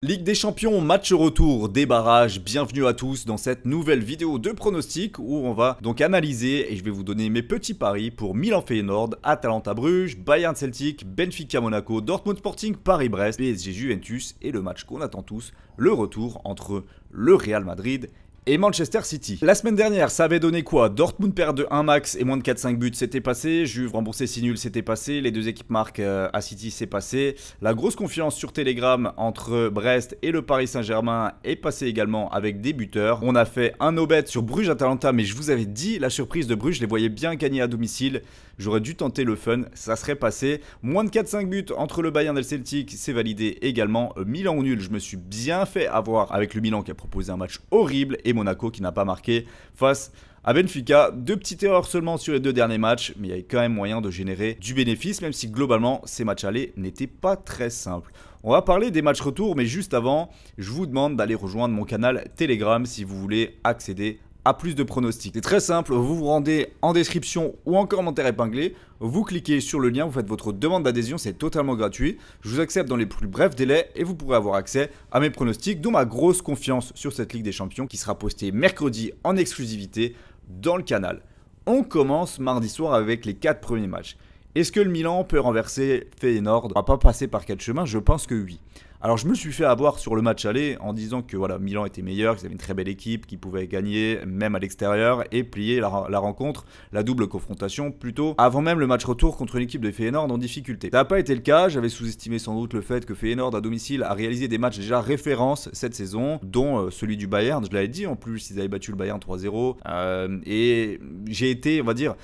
Ligue des Champions, match retour des barrages, bienvenue à tous dans cette nouvelle vidéo de pronostic où on va donc analyser et je vais vous donner mes petits paris pour Milan Feyenoord, Atalanta Bruges, Bayern Celtic, Benfica Monaco, Dortmund Sporting, Paris-Brest, PSG Juventus et le match qu'on attend tous, le retour entre le Real Madrid et Manchester City. La semaine dernière, ça avait donné quoi? Dortmund perd de 1 max et moins de 4-5 buts, c'était passé. Juve remboursé 6 nuls, c'était passé. Les deux équipes marquent à City, c'est passé. La grosse confiance sur Telegram entre Brest et le Paris Saint-Germain est passée également avec des buteurs. On a fait un no-bet sur Bruges-Atalanta, mais je vous avais dit la surprise de Bruges, je les voyais bien gagner à domicile. J'aurais dû tenter le fun, ça serait passé. Moins de 4-5 buts entre le Bayern et le Celtic, c'est validé également. Milan au nul, je me suis bien fait avoir avec le Milan qui a proposé un match horrible et Monaco qui n'a pas marqué face à Benfica. Deux petites erreurs seulement sur les deux derniers matchs, mais il y avait quand même moyen de générer du bénéfice, même si globalement ces matchs allés n'étaient pas très simples. On va parler des matchs retour, mais juste avant, je vous demande d'aller rejoindre mon canal Telegram si vous voulez accéder à plus de pronostics. C'est très simple, vous vous rendez en description ou en commentaire épinglé, vous cliquez sur le lien, vous faites votre demande d'adhésion, c'est totalement gratuit. Je vous accepte dans les plus brefs délais et vous pourrez avoir accès à mes pronostics, dont ma grosse confiance sur cette Ligue des Champions qui sera postée mercredi en exclusivité dans le canal. On commence mardi soir avec les 4 premiers matchs. Est-ce que le Milan peut renverser Feyenoord? On va pas passer par quel chemin? Je pense que oui. Alors je me suis fait avoir sur le match aller en disant que voilà, Milan était meilleur, qu'ils avaient une très belle équipe, qu'ils pouvaient gagner même à l'extérieur et plier la rencontre, la double confrontation plutôt, avant même le match retour contre une équipe de Feyenoord en difficulté. Ça n'a pas été le cas, j'avais sous-estimé sans doute le fait que Feyenoord à domicile a réalisé des matchs déjà références cette saison, dont celui du Bayern, je l'avais dit en plus, ils avaient battu le Bayern 3-0, et j'ai été, on va dire,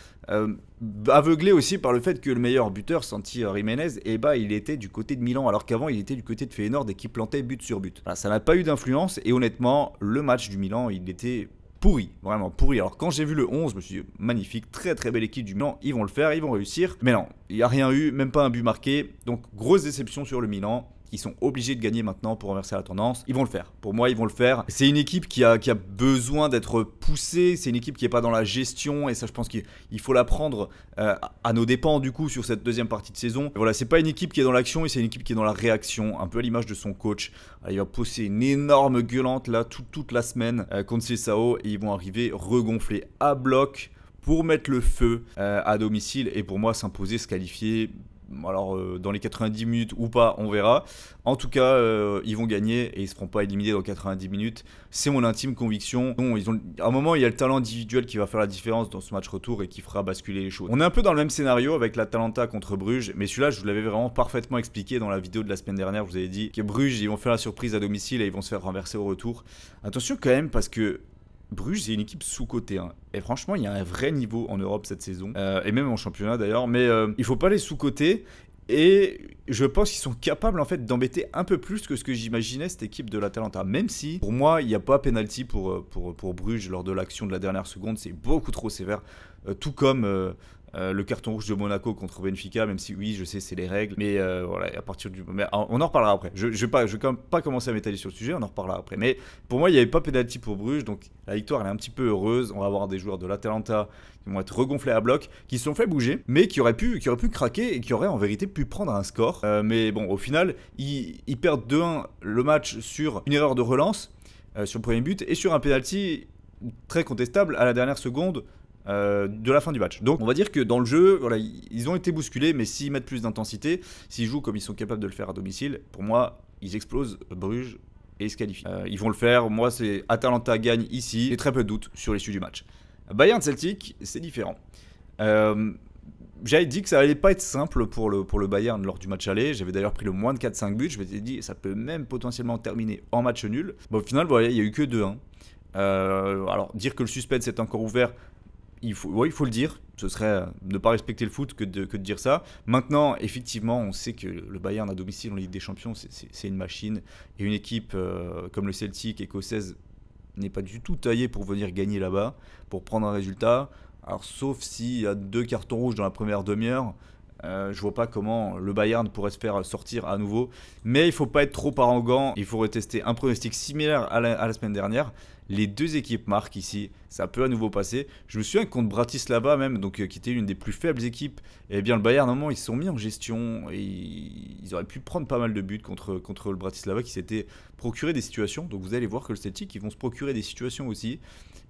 aveuglé aussi par le fait que le meilleur buteur, Santi Jiménez, il était du côté de Milan, alors qu'avant il était du côté de Feyenoord et qui plantait but sur but. Voilà, ça n'a pas eu d'influence et honnêtement, le match du Milan, il était pourri, vraiment pourri. Alors quand j'ai vu le 11, je me suis dit magnifique, très très belle équipe du Milan, ils vont le faire, ils vont réussir. Mais non, il n'y a rien eu, même pas un but marqué, donc grosse déception sur le Milan. Ils sont obligés de gagner maintenant pour renverser la tendance. Ils vont le faire. Pour moi, ils vont le faire. C'est une équipe qui a besoin d'être poussée. C'est une équipe qui n'est pas dans la gestion. Et ça, je pense qu'il faut la prendre à nos dépens, du coup, sur cette deuxième partie de saison. Et voilà, c'est pas une équipe qui est dans l'action et c'est une équipe qui est dans la réaction. Un peu à l'image de son coach. Il va pousser une énorme gueulante là toute la semaine contre Sessao. Et ils vont arriver regonflés à bloc pour mettre le feu à domicile. Et pour moi, s'imposer, se qualifier. Alors dans les 90 minutes ou pas, on verra. En tout cas, ils vont gagner et ils ne se feront pas éliminer dans 90 minutes. C'est mon intime conviction. Non, à un moment, il y a le talent individuel qui va faire la différence dans ce match retour et qui fera basculer les choses. On est un peu dans le même scénario avec l'Atalanta contre Bruges, mais celui-là, je vous l'avais vraiment parfaitement expliqué dans la vidéo de la semaine dernière. Je vous avais dit que Bruges, ils vont faire la surprise à domicile et ils vont se faire renverser au retour. Attention quand même parce que Bruges, c'est une équipe sous-cotée. Hein. Et franchement, il y a un vrai niveau en Europe cette saison. Et même en championnat d'ailleurs. Mais il ne faut pas les sous-coter. Et je pense qu'ils sont capables en fait d'embêter un peu plus que ce que j'imaginais cette équipe de l'Atalanta. Même si, pour moi, il n'y a pas penalty pour Bruges lors de l'action de la dernière seconde. C'est beaucoup trop sévère. Tout comme le carton rouge de Monaco contre Benfica, même si oui, je sais, c'est les règles. Mais voilà, à partir du... Mais on en reparlera après. Je vais quand même pas commencer à m'étaler sur le sujet, on en reparlera après. Mais pour moi, il n'y avait pas penalty pour Bruges, donc la victoire, elle est un petit peu heureuse. On va avoir des joueurs de l'Atalanta qui vont être regonflés à bloc, qui se sont fait bouger, mais qui auraient pu craquer et qui auraient en vérité pu prendre un score. Mais bon, au final, ils perdent 2-1 le match sur une erreur de relance, sur le premier but, et sur un penalty très contestable à la dernière seconde de la fin du match. Donc on va dire que dans le jeu, voilà, ils ont été bousculés, mais s'ils mettent plus d'intensité, s'ils jouent comme ils sont capables de le faire à domicile, pour moi, ils explosent Bruges et ils se qualifient. Ils vont le faire, moi c'est Atalanta gagne ici, j'ai très peu de doutes sur l'issue du match. Bayern Celtic, c'est différent. J'avais dit que ça allait pas être simple pour le Bayern lors du match aller. J'avais d'ailleurs pris le moins de 4-5 buts. Je m'étais dit ça peut même potentiellement terminer en match nul. Bon, au final, voilà, il n'y a eu que 2-1. Alors, dire que le suspense est encore ouvert, il faut le dire. Ce serait ne pas respecter le foot que de dire ça. Maintenant, effectivement, on sait que le Bayern à domicile en Ligue des Champions, c'est une machine. Et une équipe comme le Celtic, écossaise, n'est pas du tout taillée pour venir gagner là-bas, pour prendre un résultat. Alors, sauf s'il y a 2 cartons rouges dans la première demi-heure, Je vois pas comment le Bayern pourrait se faire sortir à nouveau. Mais il faut pas être trop arrogant. Il faut retester un pronostic similaire à la semaine dernière. Les deux équipes marquent ici. Ça peut à nouveau passer. Je me souviens que contre Bratislava même, donc qui était une des plus faibles équipes, et bien le Bayern, à un moment, ils se sont mis en gestion. Et ils auraient pu prendre pas mal de buts contre le Bratislava qui s'était procuré des situations. Donc vous allez voir que le Celtic, ils vont se procurer des situations aussi.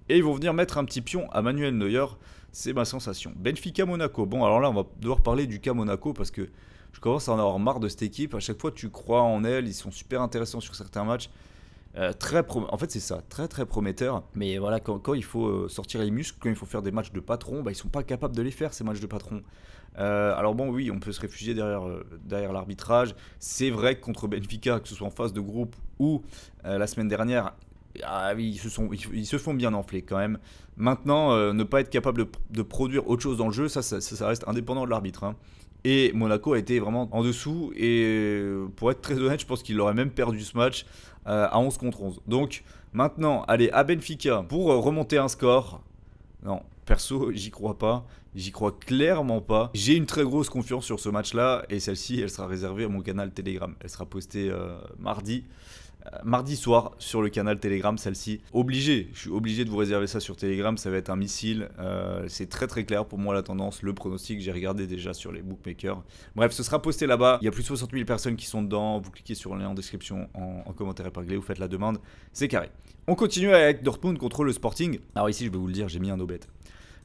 Et ils vont venir mettre un petit pion à Manuel Neuer. C'est ma sensation. Benfica-Monaco. Bon, alors là, on va devoir parler du cas Monaco parce que je commence à en avoir marre de cette équipe. À chaque fois, tu crois en elle. Ils sont super intéressants sur certains matchs. En fait, c'est ça. Très, très prometteur. Mais voilà, quand il faut sortir les muscles, quand il faut faire des matchs de patron, bah, ils sont pas capables de les faire, ces matchs de patron. Alors bon, oui, on peut se réfugier derrière l'arbitrage. C'est vrai que contre Benfica, que ce soit en phase de groupe ou la semaine dernière, ah oui, ils se font bien enfler quand même. Maintenant, ne pas être capable de produire autre chose dans le jeu, ça reste indépendant de l'arbitre. Hein. Et Monaco a été vraiment en dessous. Et pour être très honnête, je pense qu'il aurait même perdu ce match à 11 contre 11. Donc maintenant, allez à Benfica pour remonter un score. Non, perso, j'y crois pas. J'y crois clairement pas. J'ai une très grosse confiance sur ce match-là. Et celle-ci, elle sera réservée à mon canal Telegram. Elle sera postée mardi soir sur le canal Telegram, celle-ci. Je suis obligé de vous réserver ça sur Telegram, ça va être un missile. C'est très très clair pour moi la tendance, le pronostic, j'ai regardé déjà sur les bookmakers. Bref, ce sera posté là-bas, il y a plus de 60 000 personnes qui sont dedans, vous cliquez sur le lien en description, en commentaire épinglé, vous faites la demande, c'est carré. On continue avec Dortmund contre le Sporting. Alors ici, je vais vous le dire, j'ai mis un no-bet.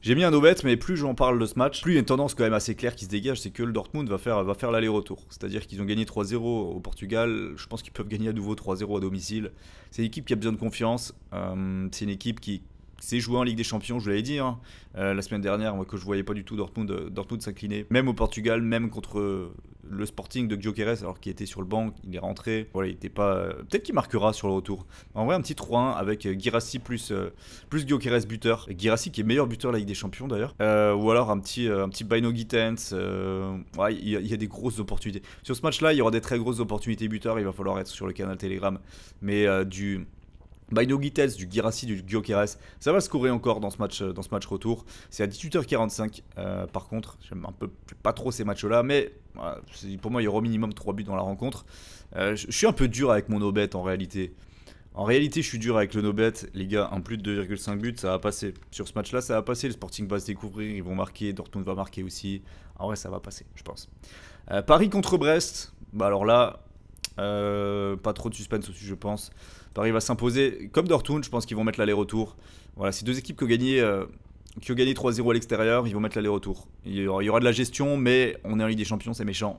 J'ai mis un no-bet, mais plus j'en parle de ce match, plus il y a une tendance quand même assez claire qui se dégage, c'est que le Dortmund va faire l'aller-retour. C'est-à-dire qu'ils ont gagné 3-0 au Portugal, je pense qu'ils peuvent gagner à nouveau 3-0 à domicile. C'est une équipe qui a besoin de confiance, c'est une équipe qui s'est jouée en Ligue des Champions, je vous l'avais dit, hein. La semaine dernière, moi que je voyais pas du tout Dortmund s'incliner, même au Portugal, même contre le Sporting de Gyökeres, alors qu'il était sur le banc, il est rentré, voilà, il était pas... peut-être qu'il marquera sur le retour. En vrai, un petit 3-1 avec Guirassy plus Gyökeres buteur. Guirassy qui est meilleur buteur de la Ligue des Champions d'ailleurs. Ou alors un petit Bino Gittens. Ouais, il y a des grosses opportunités. Sur ce match-là, il y aura des très grosses opportunités buteurs, il va falloir être sur le canal Telegram. Mais du Bino Gittens, du Guirassy, du Gyökeres, ça va scorer encore dans ce match retour. C'est à 18h45 par contre, j'aime pas trop ces matchs-là, mais pour moi il y aura au minimum 3 buts dans la rencontre. Je suis un peu dur avec mon no-bet en réalité. En réalité, je suis dur avec le no-bet. Les gars, un plus de 2,5 buts, ça va passer. Sur ce match-là, ça va passer. Le Sporting va se découvrir, ils vont marquer. Dortmund va marquer aussi. En vrai, ça va passer, je pense. Paris contre Brest. Bah alors là, pas trop de suspense aussi, je pense. Paris va s'imposer. Comme Dortmund, je pense qu'ils vont mettre l'aller-retour. Voilà, c'est deux équipes qui ont gagné 3-0 à l'extérieur, ils vont mettre l'aller-retour. Il y aura de la gestion, mais on est en Ligue des Champions, c'est méchant.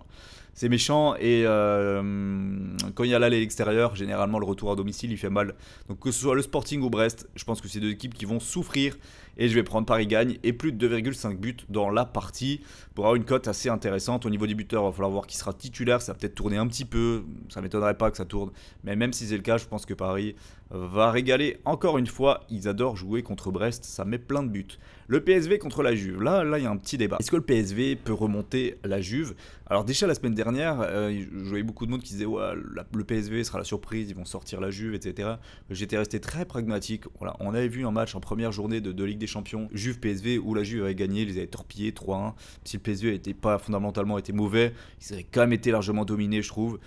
C'est méchant et quand il y a l'aller à l'extérieur, généralement le retour à domicile il fait mal. Donc que ce soit le Sporting ou Brest, je pense que c'est deux équipes qui vont souffrir et je vais prendre Paris gagne et plus de 2,5 buts dans la partie pour avoir une cote assez intéressante. Au niveau des buteurs, il va falloir voir qui sera titulaire, ça va peut-être tourner un petit peu, ça m'étonnerait pas que ça tourne. Mais même si c'est le cas, je pense que Paris va régaler encore une fois. Ils adorent jouer contre Brest, ça met plein de buts. Le PSV contre la Juve, là il y a un petit débat. Est-ce que le PSV peut remonter la Juve? Alors déjà la semaine dernière, je voyais beaucoup de monde qui disait ouais, le PSV sera la surprise, ils vont sortir la Juve, etc. J'étais resté très pragmatique. Voilà, on avait vu un match en première journée de Ligue des Champions, Juve-PSV, où la Juve avait gagné, ils les avaient torpillés 3-1. Si le PSV n'était pas fondamentalement été mauvais, ils avaient quand même été largement dominés, je trouve.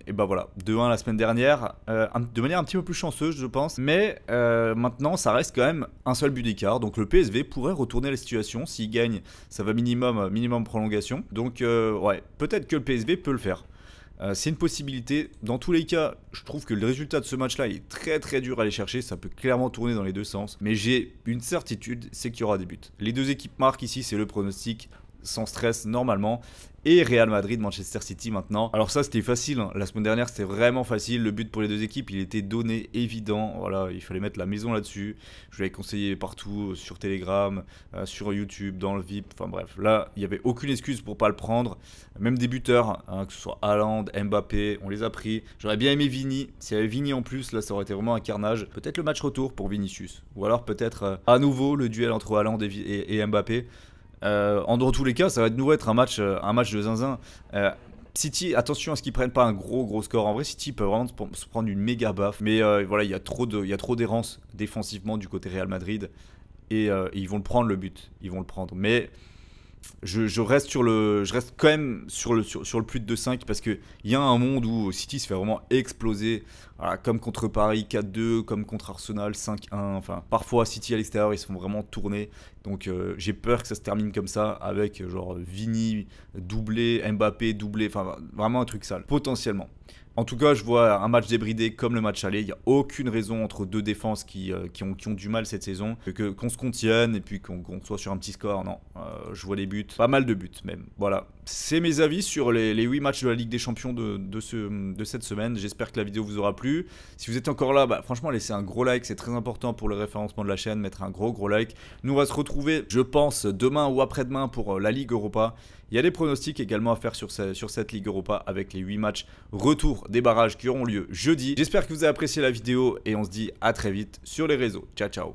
Et bah voilà, 2-1 la semaine dernière, de manière un petit peu plus chanceuse, je pense. Mais maintenant, ça reste quand même un seul but d'écart. Donc le PSV pourrait retourner la situation. S'il gagne, ça va minimum prolongation. Donc ouais, peut-être que le PSV peut le faire. C'est une possibilité. Dans tous les cas, je trouve que le résultat de ce match-là est très très dur à aller chercher. Ça peut clairement tourner dans les deux sens. Mais j'ai une certitude, c'est qu'il y aura des buts. Les deux équipes marquent ici, c'est le pronostic. Sans stress normalement. Et Real Madrid, Manchester City maintenant. Alors ça c'était facile, hein. La semaine dernière c'était vraiment facile. Le but pour les deux équipes il était donné, évident. Voilà, il fallait mettre la maison là-dessus. Je l'avais conseillé partout, sur Telegram, sur YouTube, dans le VIP. Enfin bref, là il n'y avait aucune excuse pour pas le prendre. Même des buteurs, hein, que ce soit Haaland, Mbappé, on les a pris. J'aurais bien aimé Vini. S'il y avait Vini en plus, là ça aurait été vraiment un carnage. Peut-être le match retour pour Vinicius. Ou alors peut-être à nouveau le duel entre Haaland et Mbappé. Dans tous les cas, ça va de nouveau être un match de zinzin. City, attention à ce qu'ils prennent pas un gros score. En vrai, City peut vraiment se prendre une méga baffe. Mais voilà, il y a trop d'errance défensivement du côté Real Madrid. Et ils vont le prendre le but. Ils vont le prendre. Mais je reste je reste quand même sur le plus de 2,5 parce qu'il y a un monde où City se fait vraiment exploser. Voilà, comme contre Paris 4-2, comme contre Arsenal 5-1. Enfin, parfois City à l'extérieur, ils se font vraiment tourner. Donc j'ai peur que ça se termine comme ça avec genre Vini doublé, Mbappé doublé. Enfin, vraiment un truc sale, potentiellement. En tout cas, je vois un match débridé comme le match aller. Il n'y a aucune raison entre deux défenses qui ont du mal cette saison. Qu'on se contienne et puis qu'on soit sur un petit score. Non, je vois des buts. Pas mal de buts même. Voilà. C'est mes avis sur les 8 matchs de la Ligue des Champions de cette semaine. J'espère que la vidéo vous aura plu. Si vous êtes encore là, bah, franchement, laissez un gros like. C'est très important pour le référencement de la chaîne. Mettre un gros like. Nous, on va se retrouver, je pense, demain ou après-demain pour la Ligue Europa. Il y a des pronostics également à faire sur cette Ligue Europa avec les 8 matchs retour des barrages qui auront lieu jeudi. J'espère que vous avez apprécié la vidéo et on se dit à très vite sur les réseaux. Ciao, ciao.